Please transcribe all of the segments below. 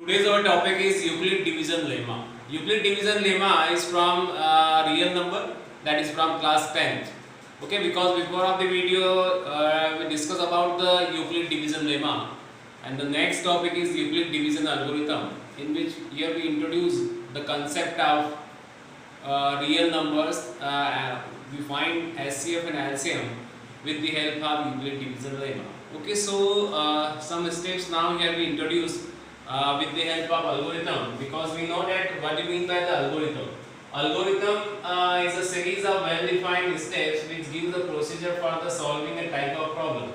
Today's our topic is Euclid division lemma. Euclid division lemma is from real number, that is from class 10th. Okay, because before of the video we discuss about the Euclid division lemma, and the next topic is Euclid division algorithm, in which here we introduce the concept of real numbers. We find SCF and LCM with the help of Euclid division lemma. Okay, so some steps now here we introduce with the help of algorithm, because we know that what do you mean by the algorithm. Algorithm is a series of well-defined steps which gives the procedure for the solving a type of problem.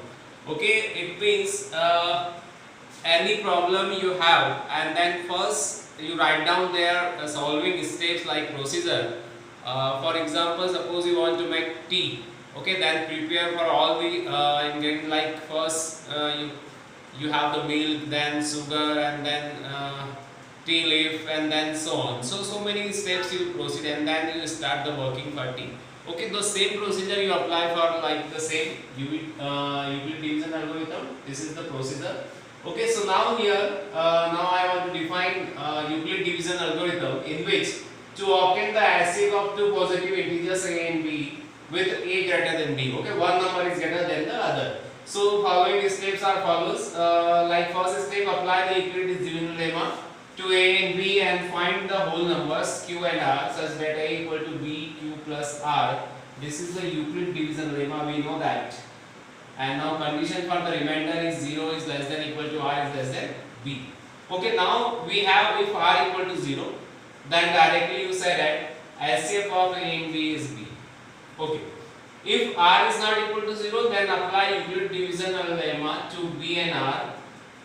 Okay, it means any problem you have, and then first you write down their solving steps like procedure. For example, suppose you want to make tea. Okay, then prepare for all the ingredients, like first you have the milk, then sugar, and then tea leaf, and then so on. So many steps you proceed, and then you start the working for tea. Okay, the same procedure you apply for like the same Euclid division algorithm. This is the procedure. Okay, so now here now I want to define Euclid division algorithm, in which to obtain the SCF of two positive integers a and b with a greater than b. Okay, one number is greater than the other. So following steps are follows. Like first step, apply the Euclid division lemma to a and b and find the whole numbers q and r such that a equal to b q plus r. This is the Euclid division lemma. We know that. And now condition for the remainder is 0 is less than equal to r is less than b. Okay, now we have if r equal to 0, then directly you say that SCF of a and b is b. Okay. If r is not equal to 0, then apply Euclid division lemma to b and r.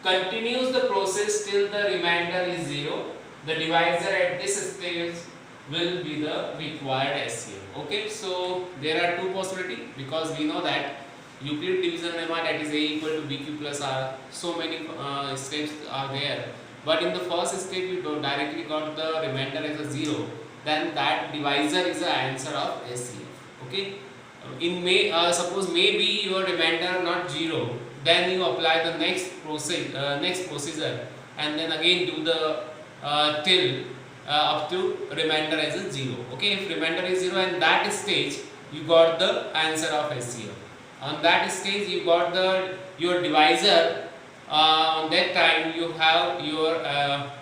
Continues the process till the remainder is 0. The divisor at this stage will be the required SCF. Okay, so there are two possibilities, because we know that Euclid division lemma, that is a equal to bq plus r. So many steps are there, but in the first step you directly got the remainder as a 0. Then that divisor is the answer of SCF. Okay. In suppose maybe your remainder not 0, then you apply the next procedure, and then again do the till up to remainder as a 0. Okay, if remainder is 0, and that stage you got the answer of SCF. On that stage you got your divisor. On that time you have your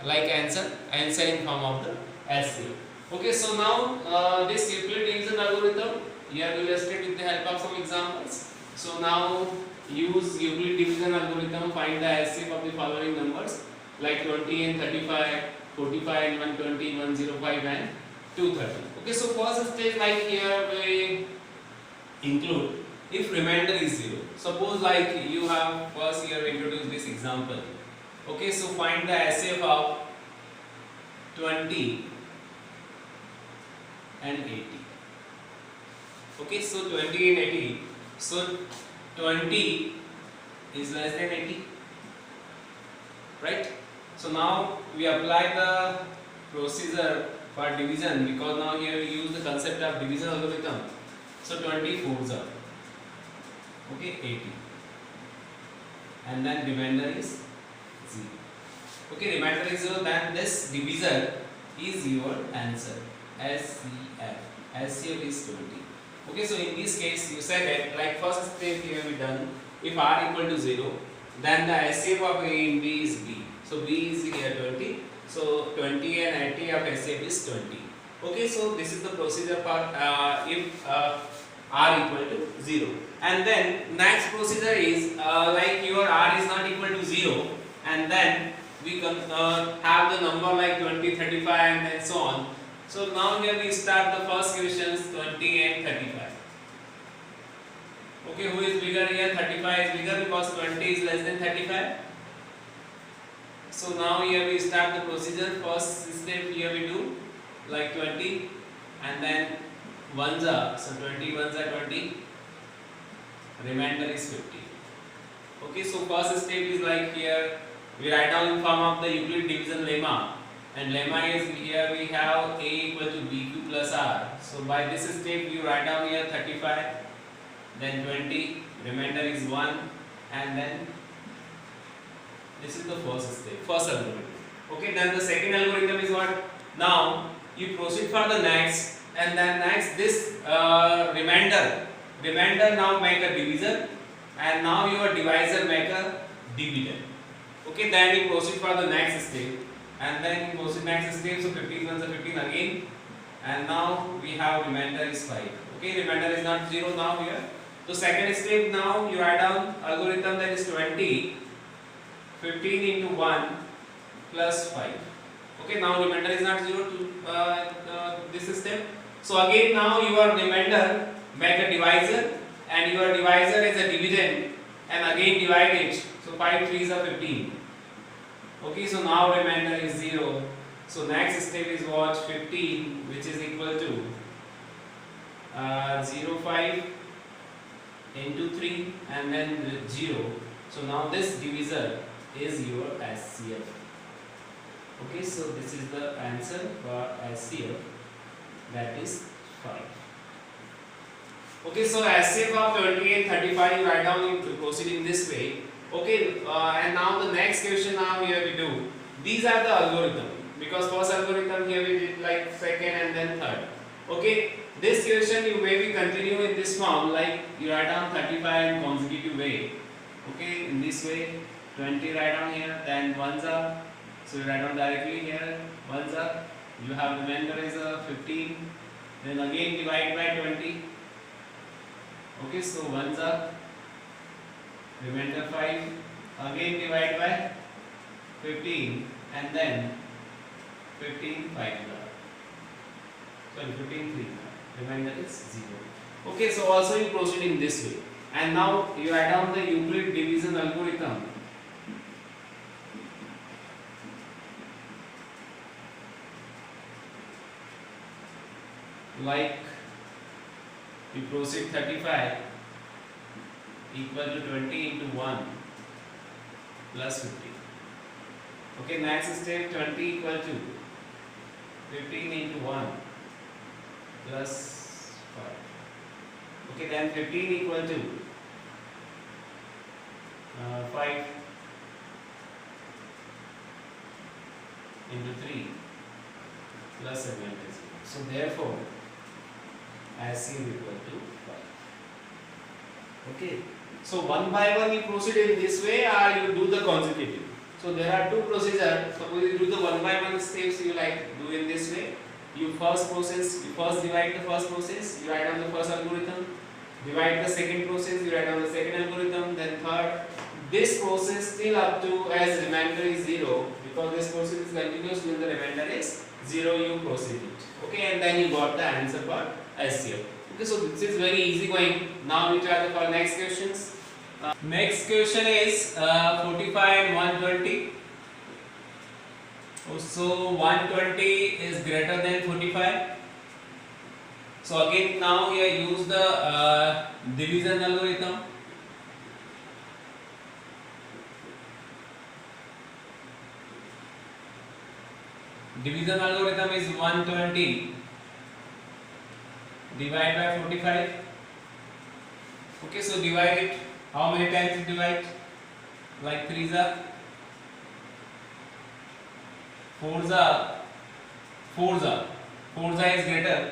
like answer in form of the SCF. Okay, so now this Euclid division algorithm, here we will illustrate with the help of some examples. So now use Euclid division algorithm, find the SCF of the following numbers like 20 and 35, 45 and 120, 105 and 230. Okay, so first stage, like here we include if remainder is 0. Suppose like you have first here introduce this example. Okay, so find the SCF of 20 and 80. Okay, so 20 and 80. So 20 is less than 80, right? So now we apply the procedure for division, because now here we use the concept of division algorithm. So 20 fours are, okay, 80, and then remainder is 0. Okay, remainder is 0, then this divisor is your answer. SCF. SCF is 20. Okay, so in this case you said that like first step here we done. If r equal to 0, then the SCF of a and b is b. So b is here 20. So 20 and 80 of SCF is 20. Okay, so this is the procedure for if r equal to 0. And then next procedure is like your r is not equal to 0, and then we can have the number like 20, 35 and then so on. So now here we start the first questions, 20 and 35. Okay, who is bigger here? 35 is bigger because 20 is less than 35. So now here we start the procedure. First step here we do like 20, and then ones are, so 20 ones are 20, remainder is 50. Okay, so first step is like here we write down in form of the Euclid division lemma. And lemma is here we have a equal to bq plus r. So by this step you write down here 35, then 20, remainder is 1, and then this is the first step, first algorithm. Okay, then the second algorithm is what? Now you proceed for the next, and then next this remainder now make a divisor, and now your divisor make a dividend. Okay, then you proceed for the next step, and then you proceed next step. So 15 ones are 15 again, and now we have remainder is 5. Okay, remainder is not 0 now here. So second step, now you write down algorithm, that is 20, 15 into 1 plus 5. Okay, now remainder is not 0 to this step. So again now your remainder make a divisor, and your divisor is a dividend, and again divide it. So 5 3s are 15. Okay, so now remainder is 0. So next step is what? 15, which is equal to 0 5 into 3 and then 0. So now this divisor is your SCF. Okay, so this is the answer for SCF, that is 5. Okay, so SCF of 28 35 write down in proceeding this way. Okay, and now the next question now here we do. These are the algorithm, because first algorithm here we did like second and then third. Okay, this question you maybe continue in this form, like you write down 35 in consecutive way. Okay, in this way 20 write down here, then ones are, so you write down directly here ones are, you have remainder is 15, then again divide by 20. Okay, so ones are, remainder 5, again divide by 15, and then 15 5 sorry 15 3, remainder is 0. Okay, so also you proceed in this way, and now you write down the Euclid division algorithm. Like you proceed 35 equal to 20 into 1 plus 50. Okay, next step 20 equal to 15 into 1 plus 5. Okay, then 15 equal to 5 into 3 plus 7. So therefore SC equal to 5. Okay, so one by one you proceed in this way, or you do the consecutive. So there are two procedures. Suppose you do the one by one steps, you like do in this way. You first divide the first process, you write down the first algorithm, divide the second process, you write down the second algorithm, then third. This process still up to as remainder is 0, because this process is continuous till the remainder is 0, you proceed it. Okay, and then you got the answer for SCF. Okay, so this is very easy going. Now we try for next questions. Next question is 45 and 120. So 120 is greater than 45. So again now here use the division algorithm. Division algorithm is 120 divide by 45. Okay, so divide it. How many times you divide? Like 3s are 4s are 4s are is greater.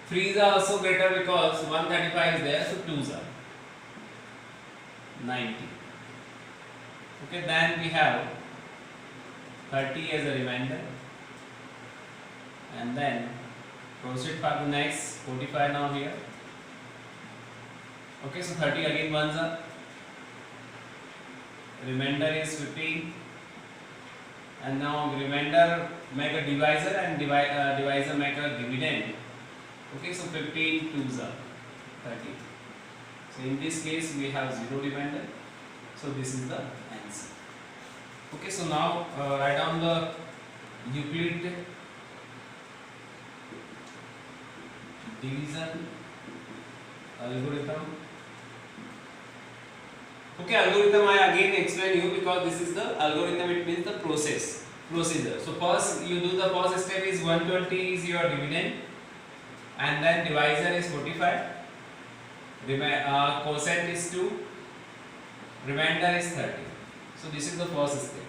3s are also greater because 135 is there, so 2s are 90. Okay, then we have 30 as a remainder, and then proceed for the next 45 now here. Okay, so 30 again ones are, remainder is 15, and now remainder make a divisor and divisor make a dividend. Okay, so 15 2s are 30. So in this case we have 0 remainder. So this is the answer. Okay, so now write down the Euclid division algorithm. Okay, algorithm I again explain you, because this is the algorithm, it means the procedure. So first you do the first step is 120 is your dividend, and then divisor is 45, quotient is 2, remainder is 30. So this is the first step,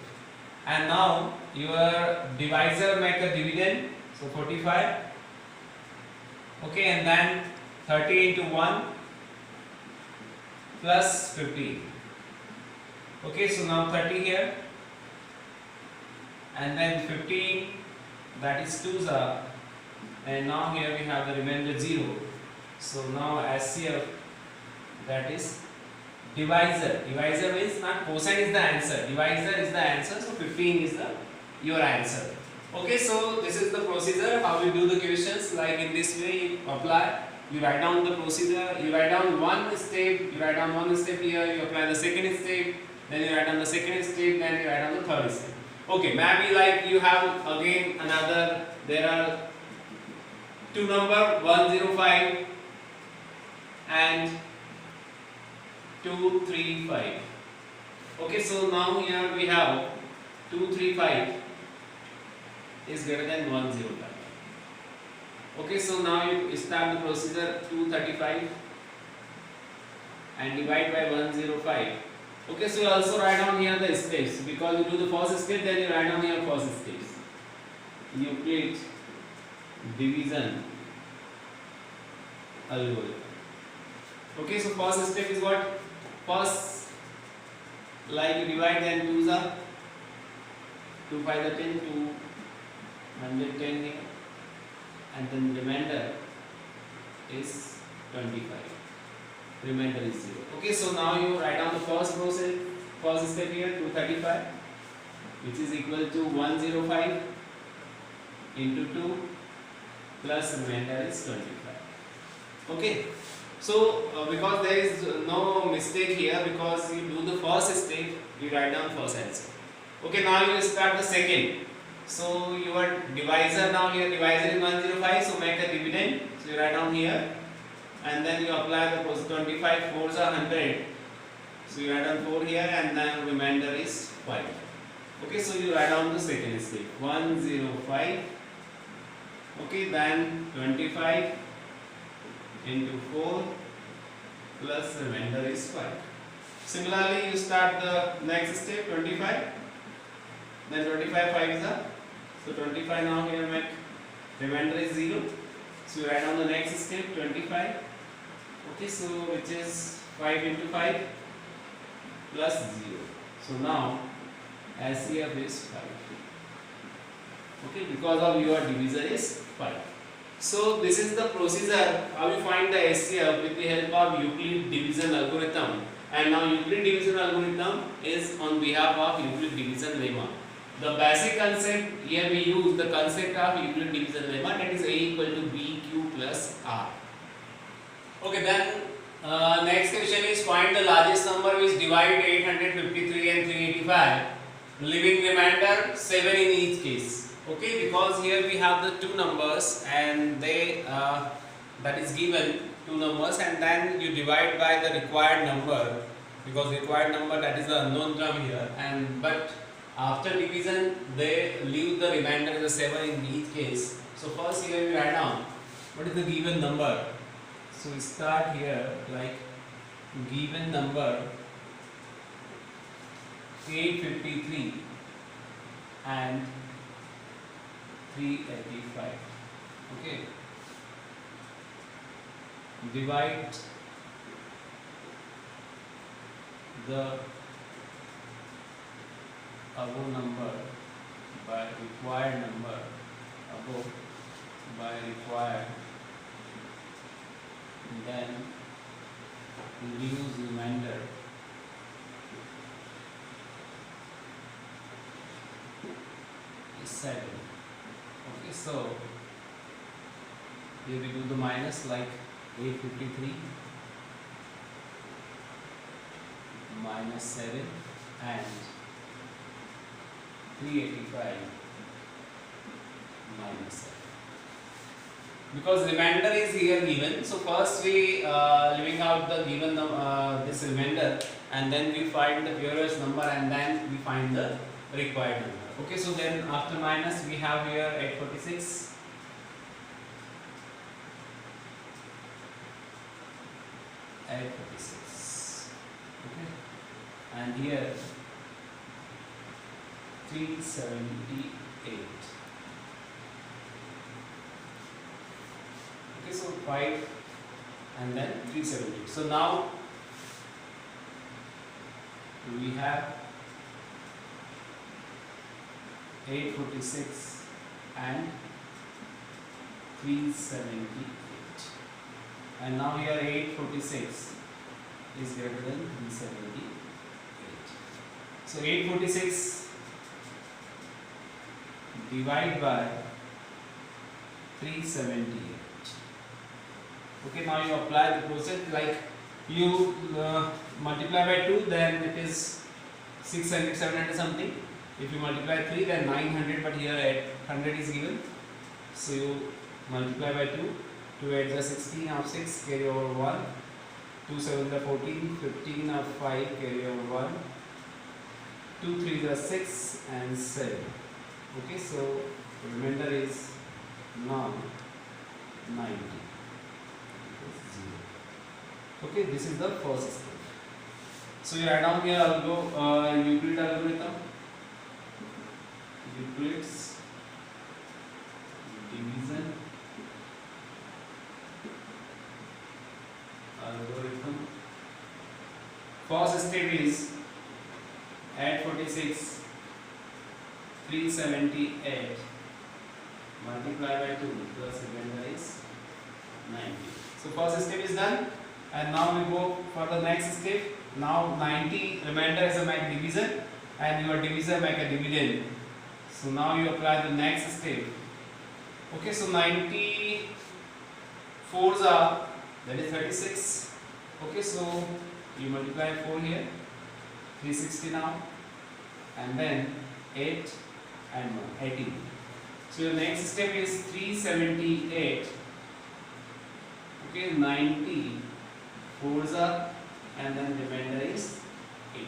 and now your divisor make a dividend, so 45. Okay, and then 30 into 1 plus 15. Okay, so now 30 here, and then 15, that is 2's are, and now here we have the remainder 0. So now SCF, that is divisor. Divisor means not quotient is the answer. Divisor is the answer. So 15 is the your answer. Okay, so this is the procedure how we do the questions. Like in this way, you apply. You write down the procedure. You write down one step. You write down one step here. You apply the second step. Then you write down the second step. Then you write down the third step. Okay, maybe like you have again another. There are two number 105 and 235. Okay, so now here we have 235 is greater than 105. Okay, so now you start the procedure 235 and divide by 105. Okay, so you also write down here the steps, because you do the first step, then you write down here first steps. Euclid division algorithm. Okay, so first step is what? First, like you divide, then 2's are 2 5 are 10, 2 110 here, and then remainder is 25. Remainder is 0. Okay, so now you write down the first process, first step here 235, which is equal to 105 into 2 plus remainder is 25. Okay. So, because there is no mistake here, because you do the first step, you write down first answer. Okay, now you start the second. So, your divisor now here, divisor is 105, so make a dividend. So, you write down here, and then you apply the 25, 4's are 100. So, you write down 4 here, and then remainder is 5. Okay, so you write down the second step, 105. Okay, then 25 into 4 plus remainder is 5. Similarly, you start the next step 25, then 25 5 is up. So 25 now here make remainder is 0. So you write down the next step 25. Okay, so which is 5 into 5 plus 0. So now SCF is 5. Okay, because of your divisor is 5. So this is the procedure how you find the SCF with the help of Euclid division algorithm. And now Euclid division algorithm is on behalf of Euclid division lemma. The basic concept here we use the concept of Euclid division lemma, that is A equal to BQ plus R. Okay, then next question is find the largest number which divide 853 and 385, leaving remainder 7 in each case. Okay, because here we have the two numbers and they that is given two numbers, and then you divide by the required number, because required number that is the unknown term here, and but after division they leave the remainder as a 7 in each case. So first here we write down what is the given number. So we start here like given number 853 and 385. Okay, divide the above number by required number, above by required, then leaves remainder is 7. Okay, so here we do the minus like 853 minus 7 and 385 minus 7. Because remainder is here given, so first we leaving out the given this remainder, and then we find the purest number, and then we find the required number. Okay, so then after minus we have here 846 846. Okay, and here 378. Okay, so 5 and then 370. So now we have 846 and 378. And now here 846 is greater than 378. So 846 divide by 378. Okay, now you apply the process like you multiply by 2, then it is 600, 700 something. If you multiply 3, then 900, but here 100 is given. So you multiply by 2, 2 8 is 16 of 6, carry over 1, 2 7 is 14, 15 of 5, carry over 1, 2 3 is 6 and 7. Okay, so remainder is now 90. Okay, this is the first step. So you add on here Euclid algorithm. Euclid's division algorithm. First step is add 46, 378 multiply by 2 plus remainder is 90. So first step is done, and now we go for the next step. Now 90 remainder is a make division and your divisor make a dividend. So now you apply the next step. Okay, so 90 4s are, that is 36. Okay, so you multiply 4 here, 360 now, and then 8 and 1, 18. So your next step is 378. Okay, 90 4s are, and then remainder is 80.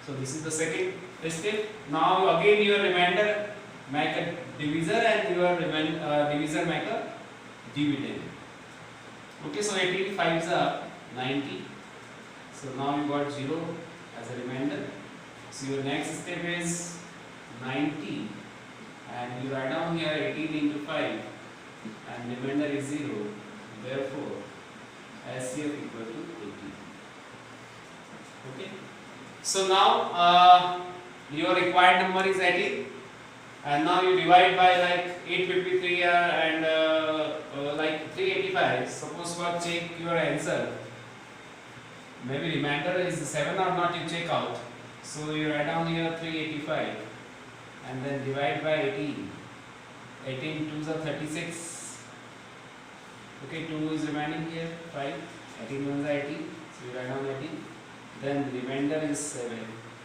So this is the second step. Now again your remainder make a divisor and your divisor make a dividend. Okay, so 18 5s are 90. So now you got 0 as a remainder. So your next step is 90, and you write down here 18 into 5 and remainder is 0. Therefore SCF equal to 80. Okay. So now your required number is 80, and now you divide by like 853 and like 385. Suppose for check your answer, maybe remainder is 7 or not, you check out. So you write down here 385 and then divide by 18. 18 2s are 36. Okay, 2 is remaining here, 5. 18 1s are 18. So you write down 18. Then the remainder is 7.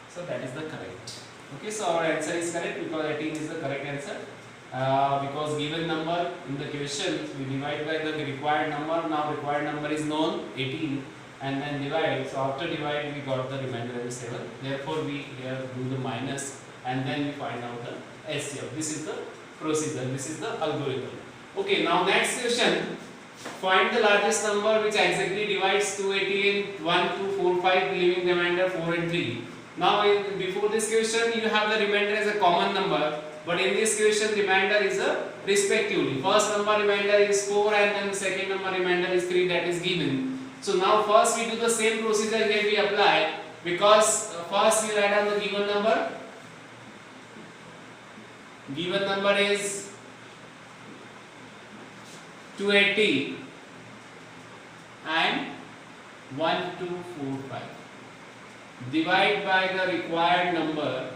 So that is the correct. Okay, so our answer is correct because 18 is the correct answer. Because given number in the question, we divide by the required number. Now required number is known, 18, and then divide. So after divide, we got the remainder is 7. Therefore, we here do the minus and then we find out the SCF. This is the procedure. This is the algorithm. Okay, now next question. Find the largest number which exactly divides 280 in 1, 2, 4, 5, leaving remainder 4 and 3. Now before this question you have the remainder as a common number, but in this question remainder is a respectively. First number remainder is 4 and then second number remainder is 3, that is given. So now first we do the same procedure here we apply, because first we write down the given number. Given number is 280 and 1, 2, 4, 5. Divide by the required number.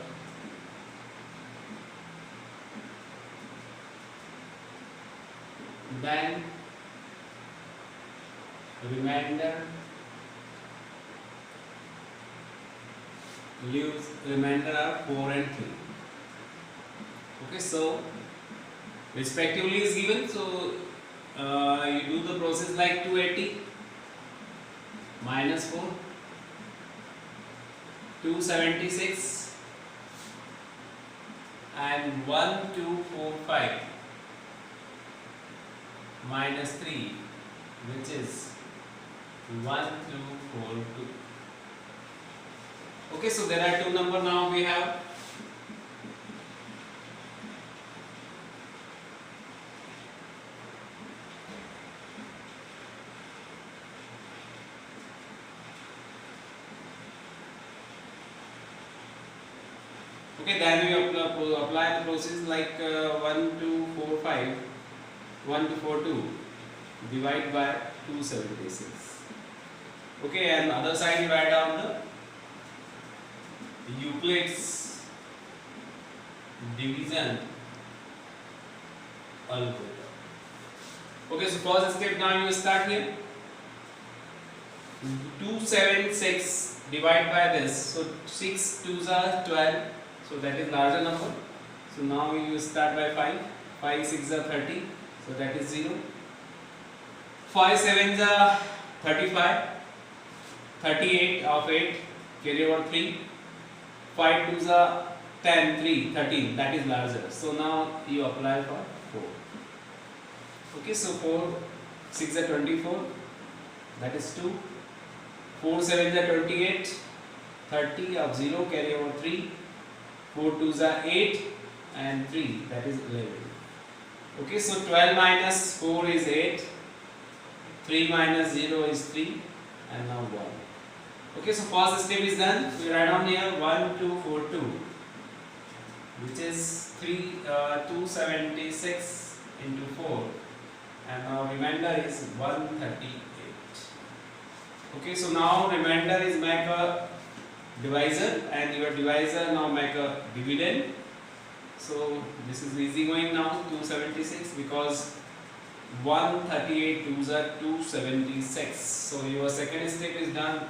Then remainder leaves, remainder are 4 and 3. Okay, so respectively is given. So you do the process like 280 minus 4, 276 and 1, 2, 4, 5 minus 3, which is 1, 2, 4, 2. Okay, so there are two numbers now we have. Okay, then we apply the process like 1 2 4 5, 1 2 4 2, divide by 276. Okay, and other side you write down the Euclid's division algorithm. Okay, so first step, now you start here. 276 divide by this, so 6 2s are 12, so that is larger number. So now you start by 5, 5 6 are 30, so that is 0. 5 7s are 35, 38 of 8, carry over 3, 5 2s are 10, 3, 13, that is larger. So now you apply for 4. Okay, so 4 6 are 24, that is 2. 4 7 are 28, 30 of 0, carry over 3, 4 2s are 8 and 3, that is 11. Okay, so 12 minus 4 is 8, 3 minus 0 is 3, and now 1. Okay, so first step is done. We write down here 1 2 4 2, which is 276 into 4, and now remainder is 138. Okay, so now remainder is make a divisor, and your divisor now make a dividend. So this is easy going now, 276, because 138 2s are 276. So your second step is done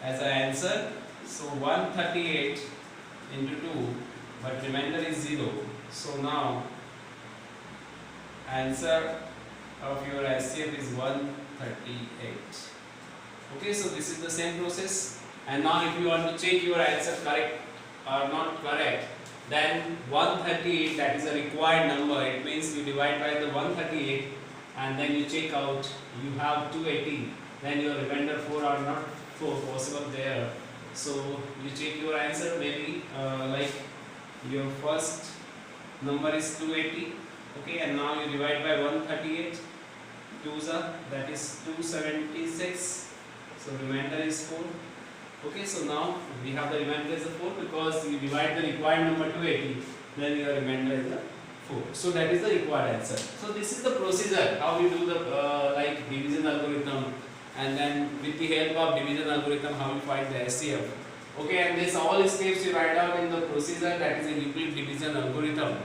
as an answer. So 138 into 2, but remainder is 0. So now answer of your HCF is 138. Okay, so this is the same process. And now if you want to check your answer correct or not correct, then 138, that is a required number. It means you divide by the 138 and then you check out, you have 280, then your remainder 4 are not 4 possible there. So you check your answer, maybe like your first number is 280. Okay, and now you divide by 138, 2s are, that is 276. So remainder is 4. Okay, so now we have the remainder is a 4, because you divide the required number 280, then your remainder is a 4. So that is the required answer. So this is the procedure how we do the like division algorithm, and then with the help of division algorithm how we find the HCF. Okay, and this all steps you write down in the procedure, that is a Euclid division algorithm.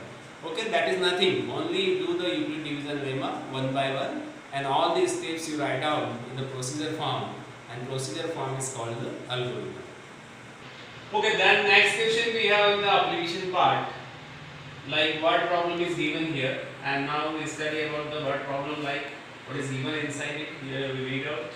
Okay, that is nothing, only you do the Euclid division lemma one by one, and all these steps you write down in the procedure form, and procedure form is called the algorithm. Okay, then next question we have in the application part, like what problem is given here, and now we study about the word problem, like what is given inside it. Here we read out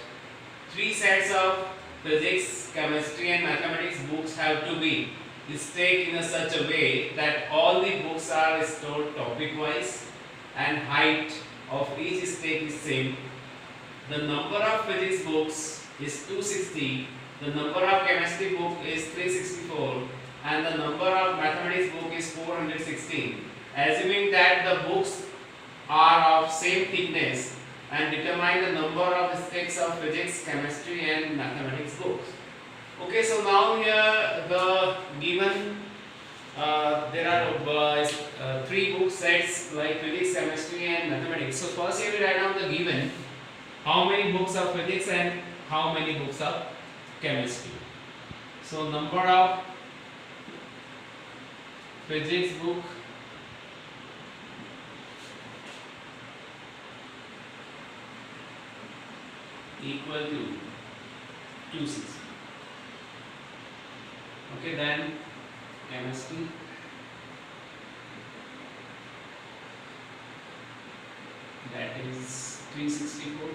3 sets of physics, chemistry and mathematics books have to be stacked in such a way that all the books are stored topic wise and height of each stack is same. The number of physics books is 260, the number of chemistry book is 364, and the number of mathematics book is 416. Assuming that the books are of same thickness, and determine the number of stacks of physics, chemistry and mathematics books. Okay, so now here the given there are 3 book sets like physics, chemistry and mathematics. So first here we write down the given, how many books of physics and how many books of chemistry. So number of physics book equal to 260. Okay, then chemistry that is 364,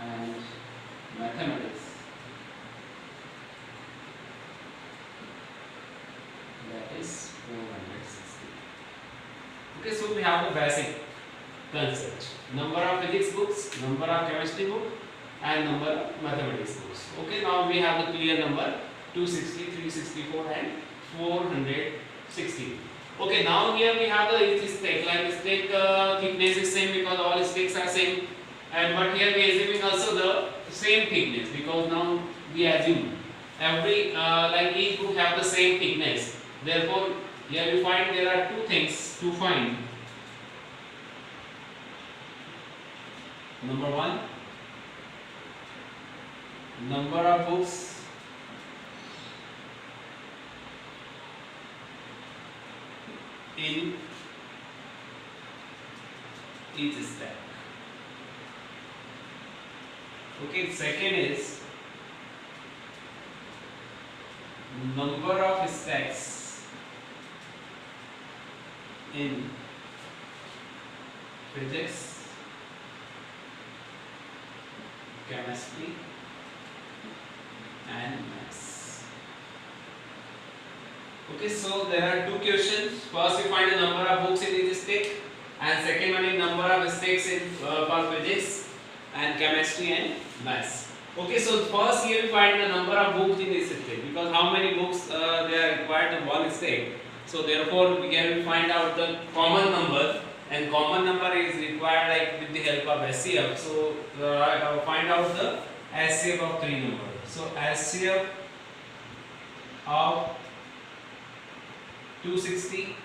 and mathematics that is 460. Okay, so we have the basic concept: number of physics books, number of chemistry book, and number of mathematics books. Okay, now we have the clear number 260, 364 and 460. Okay, now here we have the stack, like stack thickness is same because all stacks are same, and but here we are assuming also the same thickness, because now we assume every like each book have the same thickness. Therefore, here we find there are two things to find. Number one, number of books in each stack. Okay, second is number of stacks in physics, chemistry and maths. Okay, so there are two questions. First you find the number of books in each stack, and second one is number of stacks in for physics and chemistry and maths. Okay, so first here we find the number of books in this stack, because how many books they are required in one stack. So therefore here we find out the common number, and common number is required like with the help of SCF. So find out the SCF of three numbers. So SCF of 260,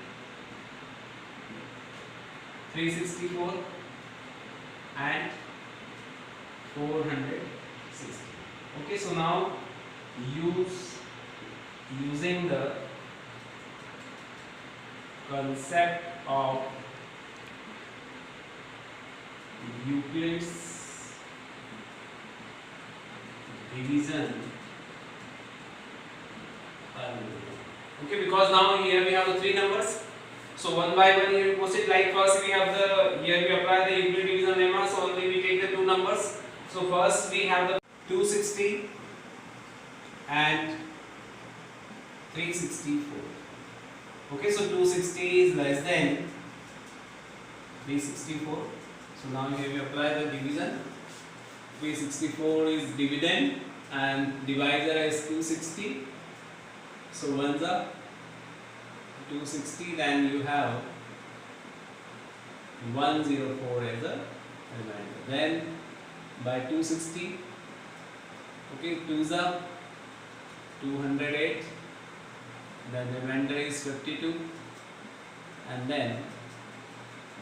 364 and 460. Okay, so now using the concept of Euclid's division algorithm. Okay, because now here we have the three numbers. So one by one here we proceed. Like first we have the, here we apply the Euclid division lemma. So only we take the two numbers. So first we have the 260 and 364. Okay, so 260 is less than 364. So now here we apply the division. 364 is dividend and divisor is 260. So one's up 260, then you have 104 as a remainder. Then by 260, okay, 2's up 208, then remainder is 52, and then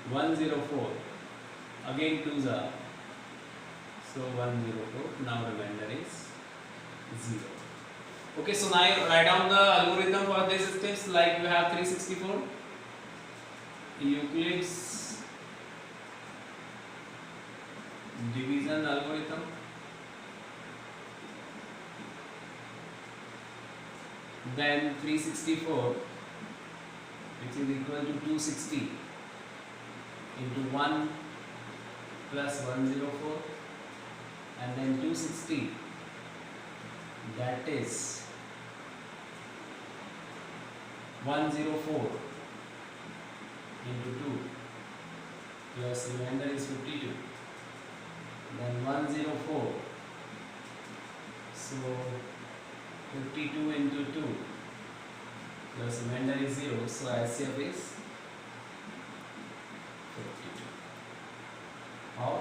104, again 2's up, so 104, now remainder is 0. Okay, so now you write down the algorithm for these steps. Like you have 364, Euclid's division algorithm. Then 364, which is equal to 260 into 1 plus 104, and then 260, that is 104 into 2 plus remainder is 52, then 104, so 52 into 2 plus remainder is 0, so SCF is 52 of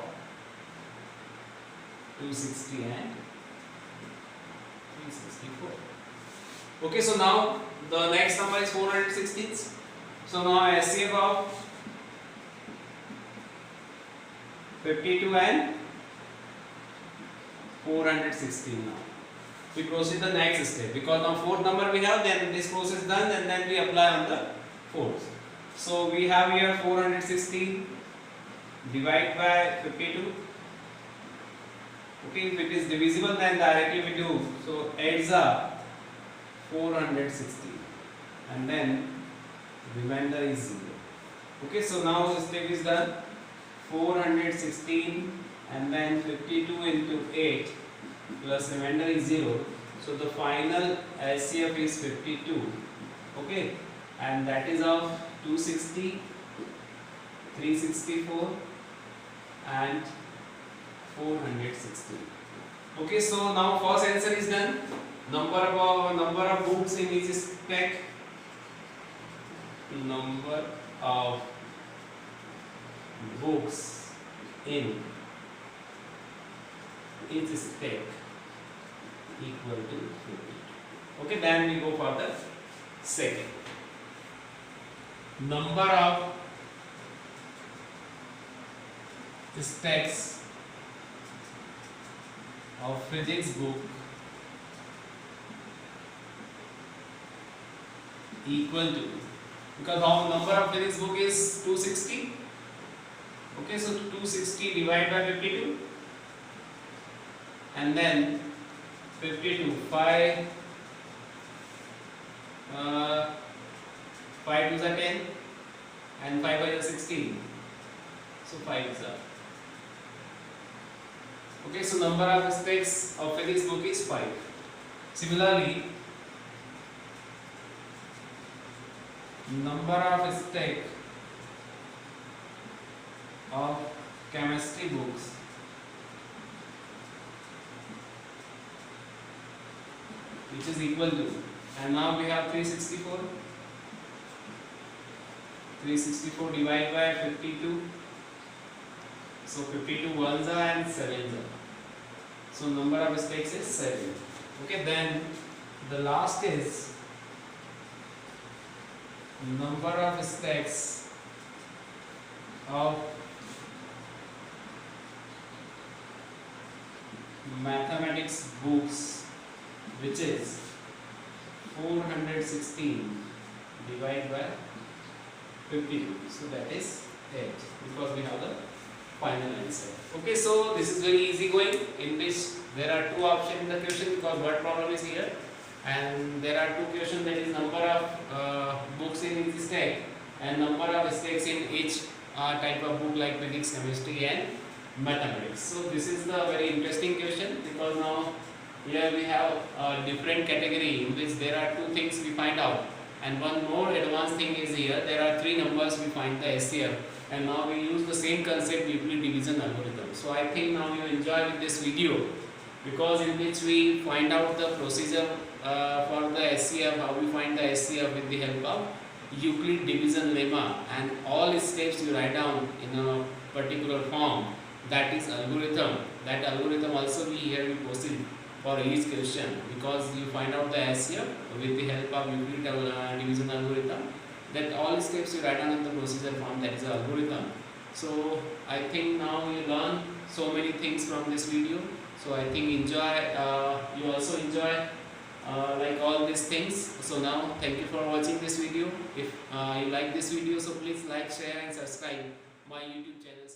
260 and 364. Okay, so now the next number is 416. So now SCF of 52 and 416 now. We proceed the next step, because now fourth number we have, then this process done, and then we apply on the fourth. So we have here 416 divided by 52. Okay, if it is divisible, then directly we do. So adds up 416, and then remainder is 0. Okay, so now the step is done. 416 and then 52 into 8 plus remainder is 0. So the final SCF is 52. Okay, and that is of 260, 364 and 416. Okay, so now first answer is done. Number of books in each stack. Number of books in each stack equal to 50. Okay, then we go for the second. Number of stacks of physics book equal to, because our number of physics book is 260. Okay, so 260 divided by 52, and then 52, 5 5 2s are 10 and 5 by 16, so 5 is up. Okay, so number of stacks of physics book is 5. Similarly, number of stack of chemistry books which is equal to, and now we have 364 divided by 52, so 52 ones are and 7s are, so number of stacks is 7. Okay, then the last is number of stacks of mathematics books which is 416 divided by 52, so that is 8, because we have the final answer. Okay, so this is very easy going, in which there are two options in the question because word problem is here, and there are two questions, that is number of books in each stack and number of stacks in each type of book like physics, chemistry and mathematics. So this is the very interesting question, because now here we have a different category in which there are two things we find out, and one more advanced thing is here, there are three numbers we find the SCF, and now we use the same concept, Euclid division algorithm. So I think now you enjoy with this video, because in which we find out the procedure for the SCF, how we find the SCF with the help of Euclid division lemma, and all steps you write down in a particular form, that is algorithm. That algorithm also we here we proceed for each question, because you find out the SCF with the help of Euclid division algorithm, that all steps you write down in the procedure form, that is the algorithm. So I think now you learn so many things from this video, so I think you also enjoy like all these things. So now thank you for watching this video. If you like this video, so please like, share and subscribe my YouTube channel.